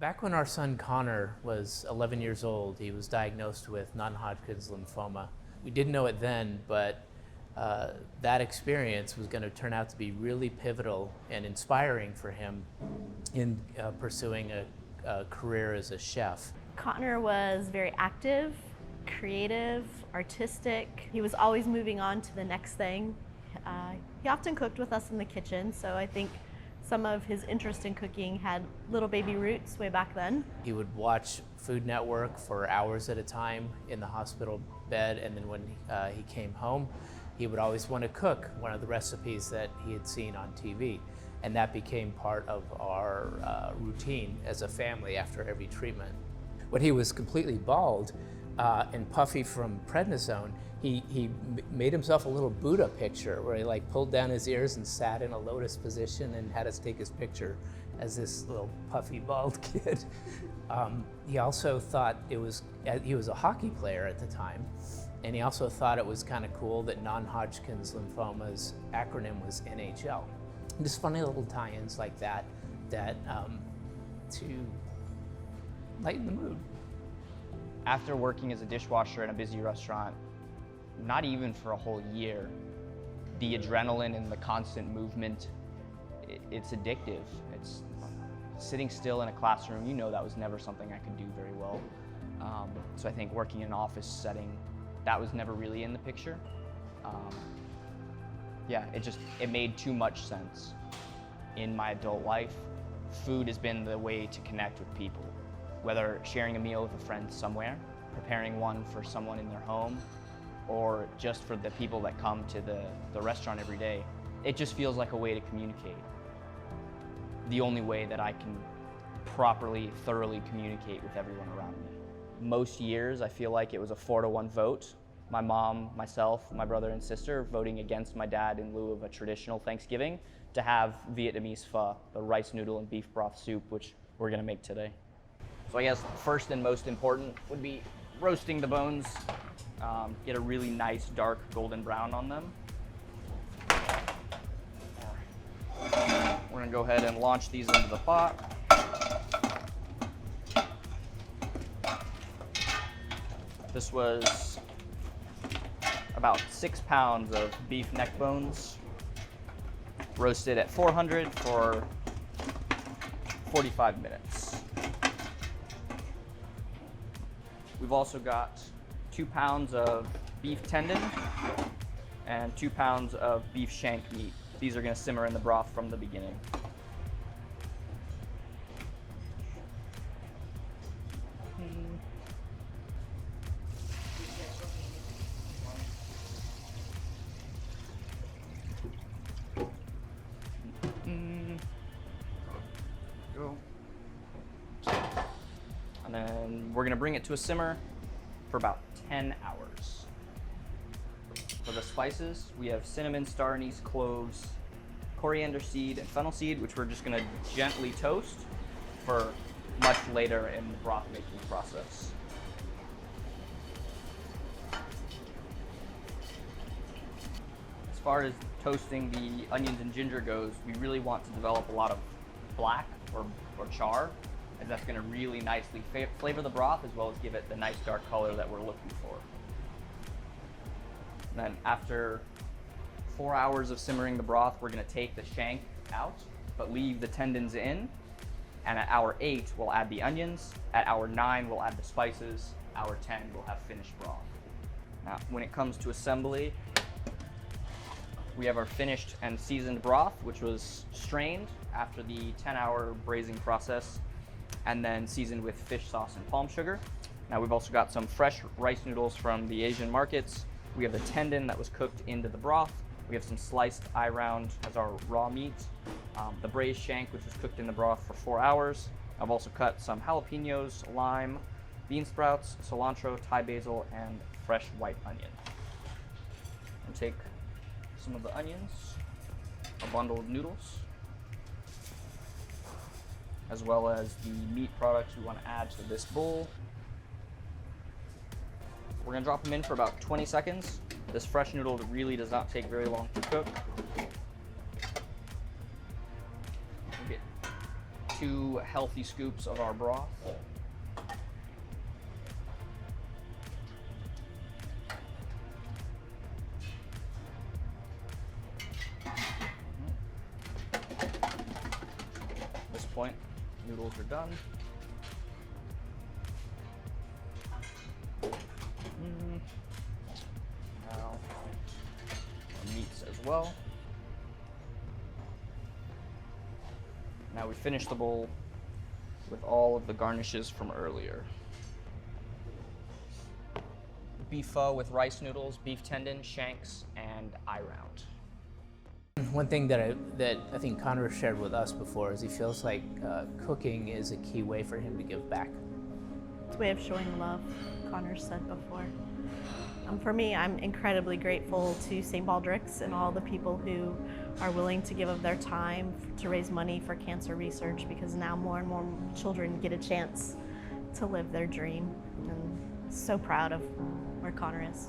Back when our son Connor was 11 years old, he was diagnosed with non-Hodgkin's lymphoma. We didn't know it then, but that experience was going to turn out to be really pivotal and inspiring for him in pursuing a career as a chef. Connor was very active, creative, artistic. He was always moving on to the next thing. He often cooked with us in the kitchen, so I think some of his interest in cooking had little baby roots way back then. He would watch Food Network for hours at a time in the hospital bed, and then when he came home, he would always want to cook one of the recipes that he had seen on TV. And that became part of our routine as a family after every treatment. When he was completely bald and puffy from prednisone, he made himself a little Buddha picture where he pulled down his ears and sat in a lotus position and had us take his picture as this little puffy bald kid. He also thought he was a hockey player at the time, and he also thought it was kind of cool that non-Hodgkin's lymphoma's acronym was NHL. Just funny little tie-ins like that to lighten the mood. After working as a dishwasher in a busy restaurant, not even for a whole year, the adrenaline and the constant movement, it's addictive. It's sitting still in a classroom, that was never something I could do very well. So I think working in an office setting, that was never really in the picture. It made too much sense. In my adult life, food has been the way to connect with people. Whether sharing a meal with a friend somewhere, preparing one for someone in their home, or just for the people that come to the restaurant every day, it just feels like a way to communicate. The only way that I can properly, thoroughly communicate with everyone around me. Most years, I feel like it was a 4-to-1 vote. My mom, myself, my brother and sister voting against my dad in lieu of a traditional Thanksgiving to have Vietnamese pho, the rice noodle and beef broth soup, which we're gonna make today. So I guess first and most important would be roasting the bones. Get a really nice dark golden brown on them. We're gonna go ahead and launch these into the pot. This was about 6 pounds of beef neck bones, roasted at 400 for 45 minutes. We've also got 2 pounds of beef tendon and 2 pounds of beef shank meat. These are going to simmer in the broth from the beginning. Go. And then we're going to bring it to a simmer for about 10 hours. For the spices, we have cinnamon, star anise, cloves, coriander seed, and fennel seed, which we're just gonna gently toast for much later in the broth making process. As far as toasting the onions and ginger goes, we really want to develop a lot of black or char, as that's going to really nicely flavor the broth as well as give it the nice dark color that we're looking for. And then after 4 hours of simmering the broth, we're going to take the shank out, but leave the tendons in. And at hour 8, we'll add the onions. At hour 9, we'll add the spices. Hour 10, we'll have finished broth. Now, when it comes to assembly, we have our finished and seasoned broth, which was strained after the 10-hour braising process and then seasoned with fish sauce and palm sugar. Now we've also got some fresh rice noodles from the Asian markets. We have the tendon that was cooked into the broth. We have some sliced eye round as our raw meat. The braised shank, which was cooked in the broth for 4 hours. I've also cut some jalapenos, lime, bean sprouts, cilantro, Thai basil, and fresh white onion. And take some of the onions, a bundle of noodles, as well as the meat products we want to add to this bowl. We're going to drop them in for about 20 seconds. This fresh noodle really does not take very long to cook. We'll get 2 healthy scoops of our broth. At this point, noodles are done. Now, our meats as well. Now we finish the bowl with all of the garnishes from earlier. Beef pho with rice noodles, beef tendon, shanks, and eye round. One thing that I think Connor shared with us before is he feels like cooking is a key way for him to give back. It's a way of showing love, Connor said before. For me, I'm incredibly grateful to St. Baldrick's and all the people who are willing to give of their time to raise money for cancer research, because now more and more children get a chance to live their dream. And so proud of where Connor is.